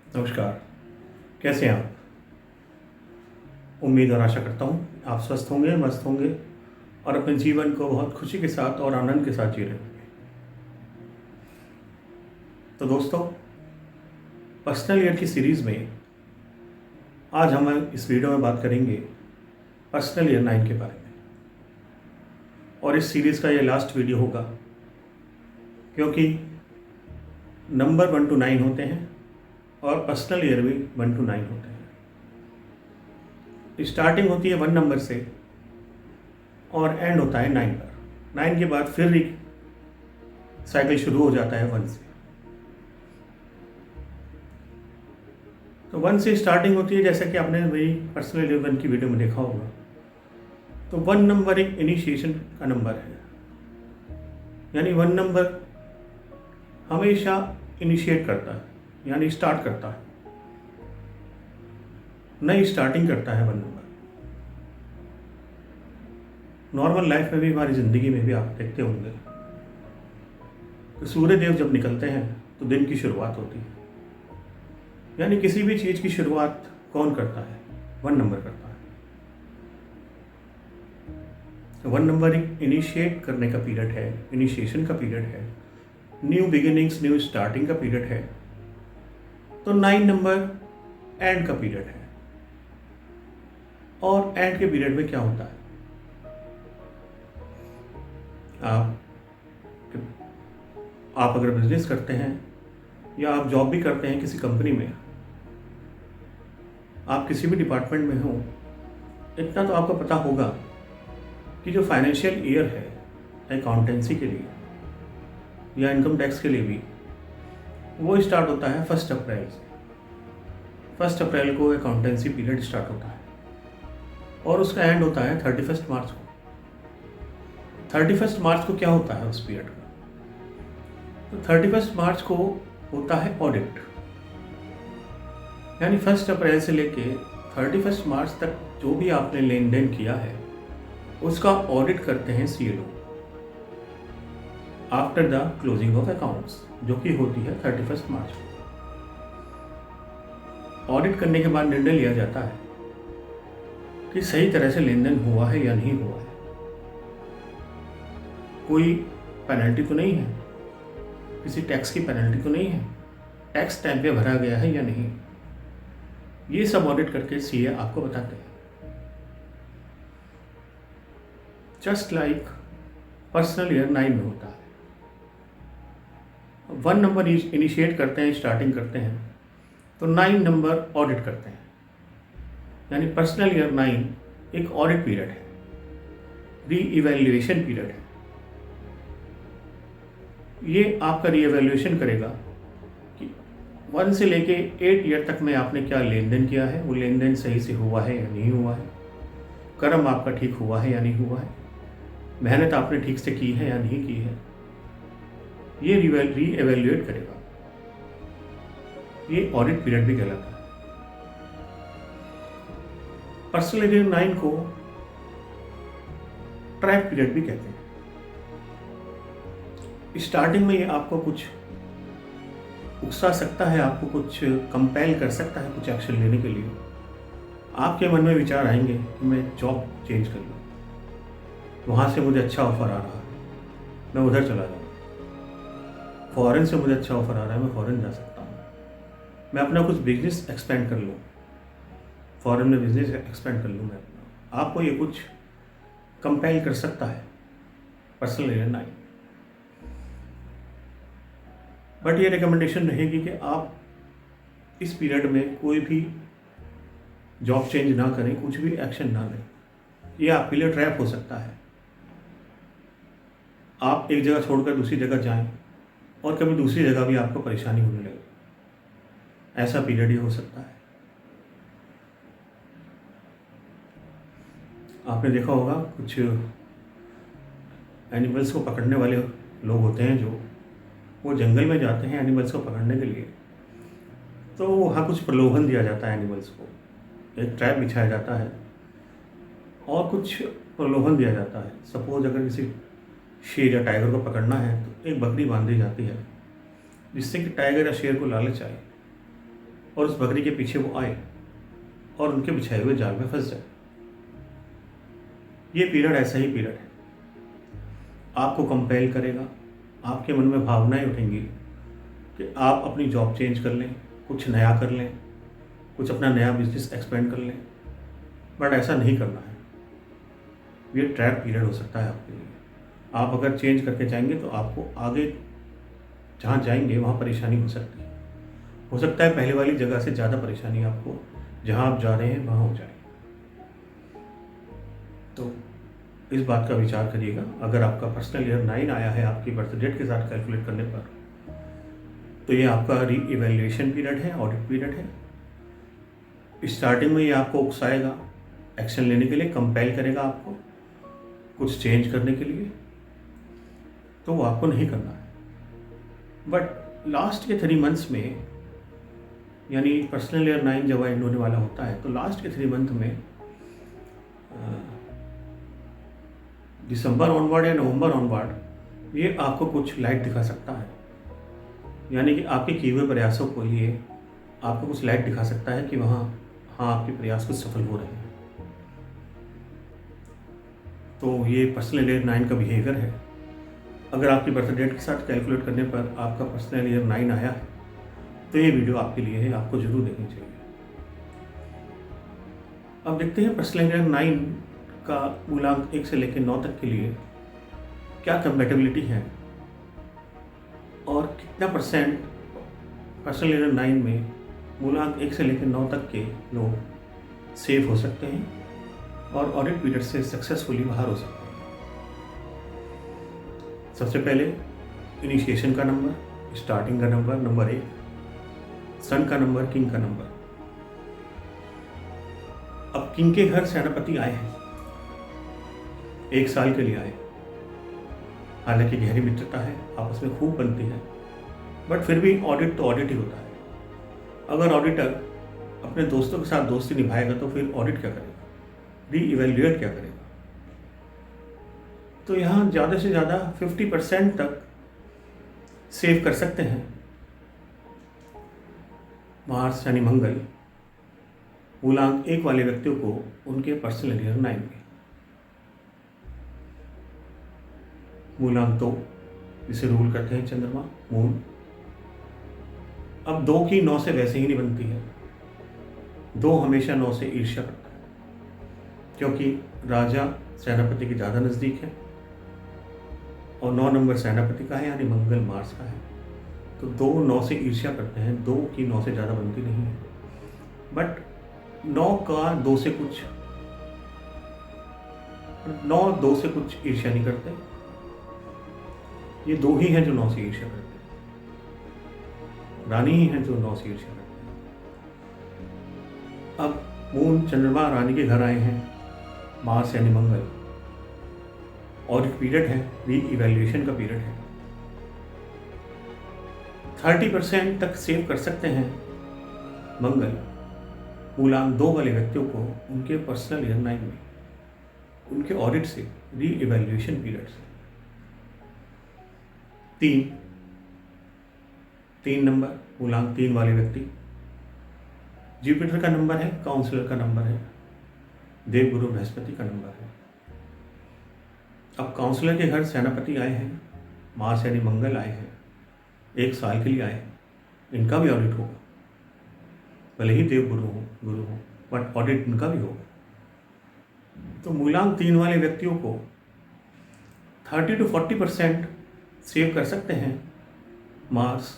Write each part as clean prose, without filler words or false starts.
नमस्कार। कैसे हैं आप? उम्मीद और आशा करता हूँ आप स्वस्थ होंगे, मस्त होंगे और अपने जीवन को बहुत खुशी के साथ और आनंद के साथ जी रहे होंगे। तो दोस्तों, पर्सनल ईयर की सीरीज़ में आज हम इस वीडियो में बात करेंगे पर्सनल ईयर 9 के बारे में। और इस सीरीज़ का ये लास्ट वीडियो होगा, क्योंकि नंबर 1 to 9 होते हैं और पर्सनल ईयर भी 1 to 9 होते हैं। स्टार्टिंग होती है 1 नंबर से और एंड होता है 9 पर। 9 के बाद फिर एक साइकिल शुरू हो जाता है 1 से। तो 1 से स्टार्टिंग होती है, जैसा कि आपने मेरी पर्सनल ईयर 1 की वीडियो में देखा होगा। तो 1 नंबर एक इनिशिएशन का नंबर है, यानी 1 नंबर हमेशा इनिशिएट करता है, यानी स्टार्ट करता है, नई स्टार्टिंग करता है 1 नंबर। नॉर्मल लाइफ में भी, हमारी ज़िंदगी में भी आप देखते होंगे कि सूर्य देव जब निकलते हैं तो दिन की शुरुआत होती है। यानी किसी भी चीज़ की शुरुआत कौन करता है? 1 नंबर करता है। तो 1 नंबर एक इनिशिएट करने का पीरियड है, इनिशिएशन का पीरियड है, न्यू बिगिनिंग्स, न्यू स्टार्टिंग का पीरियड है। तो 9 नंबर एंड का पीरियड है। और एंड के पीरियड में क्या होता है? आप अगर बिजनेस करते हैं या आप जॉब भी करते हैं किसी कंपनी में, आप किसी भी डिपार्टमेंट में हो, इतना तो आपको पता होगा कि जो फाइनेंशियल ईयर है अकाउंटेंसी के लिए या इनकम टैक्स के लिए भी, वो स्टार्ट होता है 1 अप्रैल से। 1 अप्रैल को अकाउंटेंसी पीरियड स्टार्ट होता है और उसका एंड होता है 31 मार्च को। 31 मार्च को क्या होता है उस पीरियड का? तो 31 मार्च को होता है ऑडिट। यानी 1 अप्रैल से लेके 31 मार्च तक जो भी आपने लेन देन किया है उसका ऑडिट करते हैं CLO after the closing of accounts, जो कि होती है 31 मार्च को। ऑडिट करने के बाद निर्णय लिया जाता है कि सही तरह से लेन देन हुआ है या नहीं हुआ है, कोई पेनल्टी तो नहीं है, किसी टैक्स की पेनल्टी तो नहीं है, टैक्स टाइम पे भरा गया है या नहीं। ये सब ऑडिट करके सीए आपको बताते हैं। जस्ट लाइक पर्सनल ईयर 9 में होता है। 1 नंबर इनिशिएट करते हैं, स्टार्टिंग करते हैं, तो 9 नंबर ऑडिट करते हैं। यानी पर्सनल ईयर 9 एक ऑडिट पीरियड है, री इवैल्यूएशन पीरियड है। ये आपका री इवैल्यूएशन करेगा कि 1 से लेके 8 ईयर तक में आपने क्या लेन देन किया है, वो लेन देन सही से हुआ है या नहीं हुआ है, कर्म आपका ठीक हुआ है या नहीं हुआ है, मेहनत आपने ठीक से की है या नहीं की है। ये री एवेल्यूएट करेगा। ये ऑडिट पीरियड भी कहलाता है। पर्सनल ईयर 9 को ट्रैप पीरियड भी कहते हैं। स्टार्टिंग में ये आपको कुछ उकसा सकता है, आपको कुछ कंपेल कर सकता है कुछ एक्शन लेने के लिए। आपके मन में विचार आएंगे कि मैं जॉब चेंज कर लूँ, वहाँ से मुझे अच्छा ऑफर आ रहा है, मैं उधर चला जाऊँ। फॉरेन से मुझे अच्छा ऑफर आ रहा है, मैं फॉरेन जा सकता हूँ। मैं अपना कुछ बिजनेस एक्सपेंड कर लूँ, फॉरेन में बिजनेस एक्सपेंड कर लूँ मैं अपना। आपको ये कुछ कंपेल कर सकता है पर्सनल ईयर 9। बट ये रिकमेंडेशन रहेगी कि आप इस पीरियड में कोई भी जॉब चेंज ना करें, कुछ भी एक्शन ना लें। ये आपके लिए ट्रैप हो सकता है। आप एक जगह छोड़कर दूसरी जगह जाएं और कभी दूसरी जगह भी आपको परेशानी होने लगे, ऐसा पीरियड ही हो सकता है। आपने देखा होगा कुछ एनिमल्स को पकड़ने वाले लोग होते हैं, जो वो जंगल में जाते हैं एनिमल्स को पकड़ने के लिए, तो वहाँ कुछ प्रलोभन दिया जाता है एनिमल्स को, एक ट्रैप बिछाया जाता है और कुछ प्रलोभन दिया जाता है। सपोज अगर किसी शेर या टाइगर को पकड़ना है तो एक बकरी बांध दी जाती है, जिससे कि टाइगर या शेर को लालच आए और उस बकरी के पीछे वो आए और उनके बिछाए हुए जाल में फंस जाए। ये पीरियड ऐसा ही पीरियड है, आपको कंपेल करेगा, आपके मन में भावनाएं उठेंगी कि आप अपनी जॉब चेंज कर लें, कुछ नया कर लें, कुछ अपना नया बिजनेस एक्सपेंड कर लें, बट ऐसा नहीं करना है। ये ट्रैप पीरियड हो सकता है आपके लिए। आप अगर चेंज करके जाएंगे तो आपको आगे जहाँ जाएंगे वहाँ परेशानी हो सकती है। हो सकता है पहले वाली जगह से ज़्यादा परेशानी आपको जहाँ आप जा रहे हैं वहाँ हो जाए। तो इस बात का विचार करिएगा। अगर आपका पर्सनल ईयर 9 आया है आपकी बर्थ डेट के साथ कैलकुलेट करने पर, तो ये आपका री इवैल्यूएशन पीरियड है, ऑडिट पीरियड है। स्टार्टिंग में ये आपको उकसाएगा एक्शन लेने के लिए, कंपेल करेगा आपको कुछ चेंज करने के लिए, तो वो आपको नहीं करना है। बट लास्ट के 3 मंथ्स में, यानी पर्सनल ईयर 9 जब एंड होने वाला होता है, तो लास्ट के 3 मंथ में दिसंबर ऑनवर्ड या नवंबर ऑनवर्ड ये आपको कुछ लाइट दिखा सकता है। यानी कि आपके किए हुए प्रयासों को लिए आपको कुछ लाइट दिखा सकता है कि हाँ आपके प्रयास कुछ सफल हो रहे हैं। तो ये पर्सनल ईयर 9 का बिहेवियर है। अगर आपकी बर्थ डेट के साथ कैलकुलेट करने पर आपका पर्सनल ईयर 9 आया है, तो ये वीडियो आपके लिए है, आपको जरूर देखनी चाहिए। अब देखते हैं पर्सनल ईयर 9 का मूलांक 1 से लेकर 9 तक के लिए क्या कंपैटिबिलिटी है और कितना परसेंट पर्सनल ईयर 9 में मूलांक 1 से लेकर 9 तक के लोग सेव हो सकते हैं और ऑडिट पीरियड से सक्सेसफुली बाहर हो सकते हैं। सबसे पहले इनिशिएशन का नंबर, स्टार्टिंग का नंबर, नंबर 1, सन का नंबर, किंग का नंबर। अब किंग के घर सेनापति आए हैं, 1 साल के लिए आए। हालांकि गहरी मित्रता है, आपस में खूब बनती है, बट फिर भी ऑडिट तो ऑडिट ही होता है। अगर ऑडिटर अपने दोस्तों के साथ दोस्ती निभाएगा तो फिर ऑडिट क्या करेगा, री इवेल्युएट क्या करेगा। तो यहाँ ज़्यादा से ज़्यादा 50% तक सेव कर सकते हैं मार्स यानी मंगल मूलांक 1 वाले व्यक्तियों को उनके पर्सनल ईयर 9 में। मूलांक 2 जिसे रूल करते हैं चंद्रमा, मून। अब 2 की 9 से वैसे ही नहीं बनती है, 2 हमेशा 9 से ईर्ष्या करता है, क्योंकि राजा सेनापति के ज़्यादा नज़दीक है और 9 नंबर सेनापति का है, यानी मंगल मार्स का है। तो 2 9 से ईर्ष्या करते हैं, 2 की 9 से ज़्यादा बनती नहीं है। बट 9 का 2 से कुछ 9 2 से कुछ ईर्ष्या नहीं करते। ये 2 ही हैं जो 9 से ईर्ष्या करते हैं, रानी ही हैं जो 9 से ईर्ष्या करते हैं। अब मून चंद्रमा रानी के घर आए हैं, मार्स यानी मंगल। और एक पीरियड है, री इवैल्यूएशन का पीरियड है। 30% तक सेव कर सकते हैं मंगल मूलांक 2 वाले व्यक्तियों को उनके पर्सनल ईयर 9 में, उनके ऑडिट से, री इवैल्यूएशन पीरियड से। 3 नंबर मूलांक 3 वाले व्यक्ति, जुपिटर का नंबर है, काउंसलर का नंबर है, देवगुरु बृहस्पति का नंबर है। अब काउंसलर के घर सेनापति आए हैं, मार्स यानी मंगल आए हैं, 1 साल के लिए आए हैं। इनका भी ऑडिट होगा, भले ही देवगुरु हो, बट ऑडिट इनका भी होगा। तो मूलांक 3 वाले व्यक्तियों को 30 to 40% सेव कर सकते हैं मार्स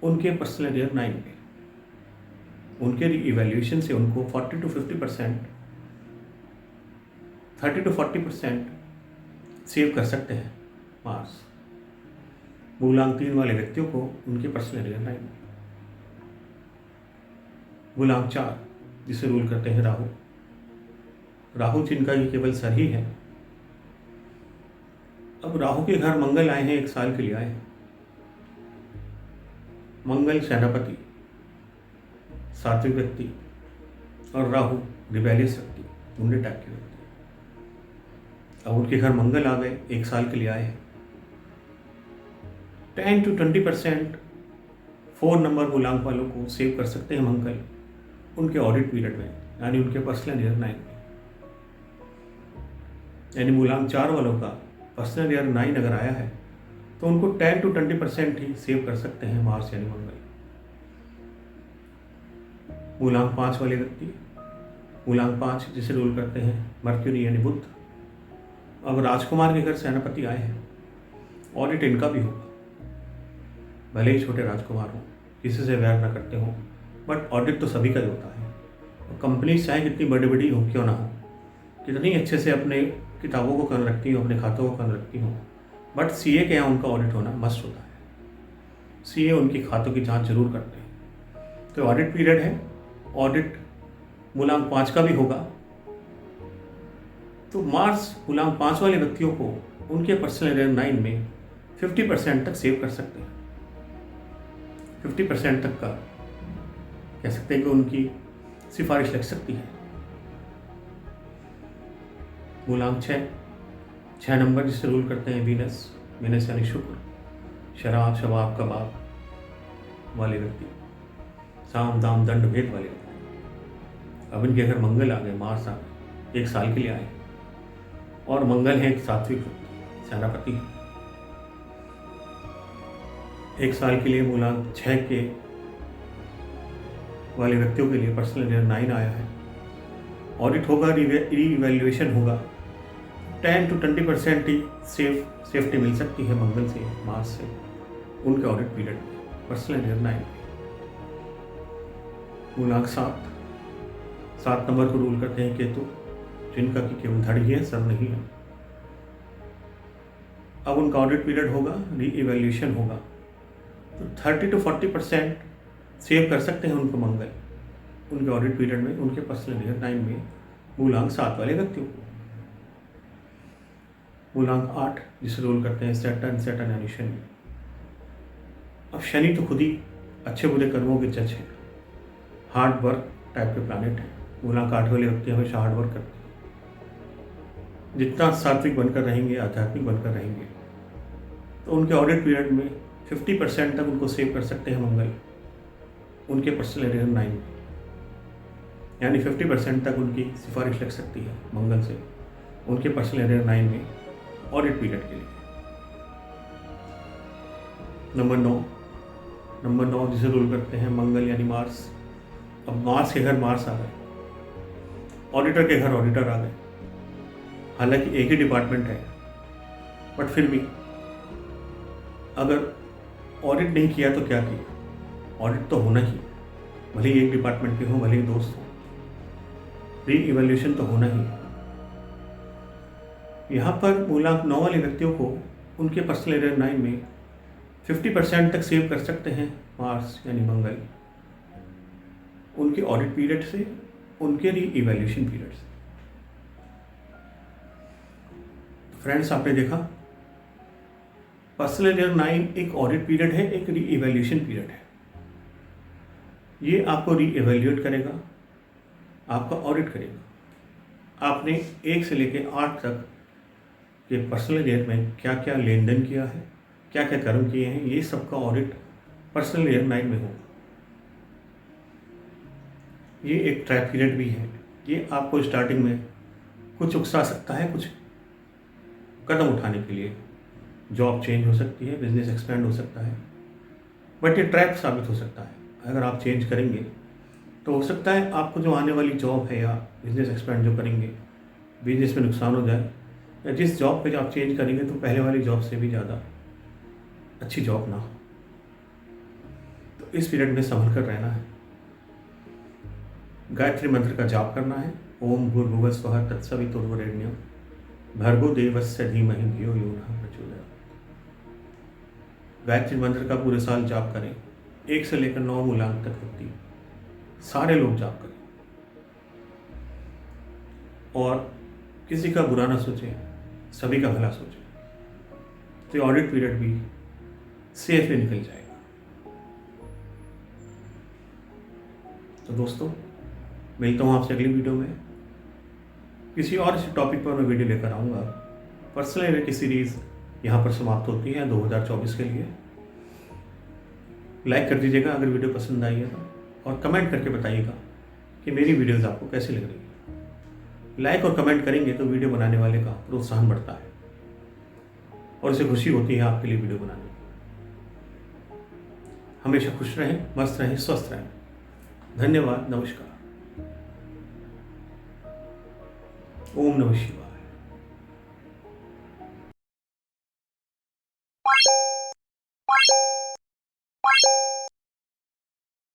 उनके पर्सनल ईयर 9 में। उनके इवैल्यूएशन से उनको 40 to 50%, 30 to 40% सेव कर सकते हैं मार्स मूलांक 3 वाले व्यक्तियों को उनके पर्सनल ईयर 9 में। मूलांक 4 जिसे रूल करते हैं राहु, राहु जिनका ये केवल सर ही है। अब राहु के घर मंगल आए हैं, 1 साल के लिए आए हैं। मंगल सेनापति, सात्विक व्यक्ति, और राहु रिबेलियस व्यक्ति, गुंडे टाइप के व्यक्ति। अब उनके घर मंगल आ गए, 1 साल के लिए आए हैं। 10 to 20% 4 नंबर मूलांक वालों को सेव कर सकते हैं मंगल उनके ऑडिट पीरियड में, यानी उनके पर्सनल ईयर 9 में। यानी मूलांक 4 वालों का पर्सनल ईयर 9 अगर आया है तो उनको 10 to 20% ही सेव कर सकते हैं मार्स यानी मंगल। मूलांक 5 वाले व्यक्ति, मूलांक 5 जिसे रूल करते हैं मर्क्यूरी यानी बुध, अब राजकुमार के घर सेनापति आए हैं, ऑडिट इनका भी होगा। भले ही छोटे राजकुमार हों, किसी से वैर ना करते हों, बट ऑडिट तो सभी का ही होता है। और कंपनी चाहे कितनी बड़ी बड़ी हो क्यों ना हो, कितनी अच्छे से अपने किताबों को कर रखती हो, अपने खातों को कर रखती हो, बट सीए के यहाँ उनका ऑडिट होना मस्ट होता है। सीए उनकी खातों की जांच जरूर करते हैं। तो ऑडिट पीरियड है, ऑडिट मूलांक 5 का भी होगा। तो मार्स मूलांक 5 वाले व्यक्तियों को उनके पर्सनल ईयर 9 में 50% तक सेव कर सकते हैं। 50% तक का कह सकते हैं कि उनकी सिफारिश लग सकती है। मूलांक 6 नंबर जिसे रूल करते हैं वीनस यानी शुक्र, शराब शबाब कबाब वाले व्यक्ति, साम दाम दंड भेद वाले व्यक्ति। अब इनके घर मंगल आ गए, मार्स आ गए, 1 साल के लिए आए, और मंगल है एक सात्विक व्यक्ति, सेनापति है। 1 साल के लिए मूलांक 6 के वाले व्यक्तियों के लिए पर्सनल ईयर 9 आया है। ऑडिट होगा, रीइवैल्यूएशन होगा, 10 to 20% ही सेफ्टी मिल सकती है मंगल से, मार्स से, उनके ऑडिट पीरियड में पर्सनल ईयर 9। मूलांक 7 नंबर को रूल करते हैं केतु, जिनका कि केवल धड़ ही है, सर नहीं है। अब उनका ऑडिट पीरियड होगा, रीइवैल्यूएशन होगा, तो 30 to 40% सेव कर सकते हैं उनको मंगल उनके ऑडिट पीरियड में, उनके पर्सनल ईयर 9 में, मूलांक 7 वाले व्यक्तियों को। मूलांक 8 जिसे रोल करते हैं सैटर्न यानी शनि। अब शनि तो खुद ही अच्छे बुरे कर्मों के जज है, हार्ड वर्क टाइप के प्लानेट है। मूलांक 8 वाले व्यक्ति हमेशा हार्ड वर्क करते हैं। जितना सात्विक बनकर रहेंगे, आध्यात्मिक बनकर रहेंगे, तो उनके ऑडिट पीरियड में 50% तक उनको सेव कर सकते हैं मंगल उनके पर्सनल ईयर 9 में, यानी 50% तक उनकी सिफारिश लग सकती है मंगल से उनके पर्सनल ईयर 9 में ऑडिट पीरियड के लिए। नंबर 9 जिसे रूल करते हैं मंगल यानी मार्स। अब मार्स के घर मार्स आ गए, ऑडिटर के घर ऑडिटर आ गए। हालांकि एक ही डिपार्टमेंट है, बट फिर भी अगर ऑडिट नहीं किया तो क्या किया, ऑडिट तो होना ही, भले ही एक डिपार्टमेंट के हों, भले ही दोस्त हों, रीइवैल्यूएशन तो होना ही। यहाँ पर मूलांक 9 वाले व्यक्तियों को उनके पर्सनल ईयर 9 में 50% तक सेव कर सकते हैं मार्स यानी मंगल उनके ऑडिट पीरियड से, उनके रीइवैल्यूएशन पीरियड से। फ्रेंड्स, आपने देखा पर्सनल ईयर 9 एक ऑडिट पीरियड है, एक रीइवैल्यूएशन पीरियड है। ये आपको रीइवैल्यूएट करेगा, आपका ऑडिट करेगा। आपने 1 से लेकर 8 तक के पर्सनल ईयर में क्या क्या लेन देन किया है, क्या क्या कर्म किए हैं, ये सबका ऑडिट पर्सनल ईयर 9 में होगा। ये एक ट्रैप पीरियड भी है। ये आपको स्टार्टिंग में कुछ उकसा सकता है, कुछ कदम उठाने के लिए। जॉब चेंज हो सकती है, बिजनेस एक्सपेंड हो सकता है, बट ये ट्रैप साबित हो सकता है। अगर आप चेंज करेंगे तो हो सकता है आपको जो आने वाली जॉब है या बिजनेस एक्सपेंड जो करेंगे, बिजनेस में नुकसान हो जाए, या जिस जॉब पे आप चेंज करेंगे तो पहले वाली जॉब से भी ज़्यादा अच्छी जॉब ना हो। तो इस पीरियड में संभल कर रहना है। गायत्री मंत्र का जाप करना है। ओम भूर्भुवः स्वः तत्सवितुर्वरेण्यं भर्गो देवस्य धीमहि धियो यो नः प्रचोदयात्। गायत्री मंत्र का पूरे साल जाप करें, 1 से लेकर 9 मूलांक तक व्यक्ति सारे लोग जाप करें, और किसी का बुरा ना सोचें, सभी का भला सोचें, तो ये ऑडिट पीरियड भी सेफली निकल जाएगा। तो दोस्तों, मिलता हूँ आपसे अगली वीडियो में। किसी और इस टॉपिक पर मैं वीडियो लेकर आऊँगा। पर्सनल ईयर की सीरीज़ यहाँ पर समाप्त होती है 2024 के लिए। लाइक कर दीजिएगा अगर वीडियो पसंद आई है तो, और कमेंट करके बताइएगा कि मेरी वीडियोज़ आपको कैसी लग रही है। लाइक और कमेंट करेंगे तो वीडियो बनाने वाले का प्रोत्साहन बढ़ता है और उसे खुशी होती है आपके लिए वीडियो बनाने में। हमेशा खुश रहें, मस्त रहें, स्वस्थ रहें। धन्यवाद। नमस्कार। ओम नमः शिवाय।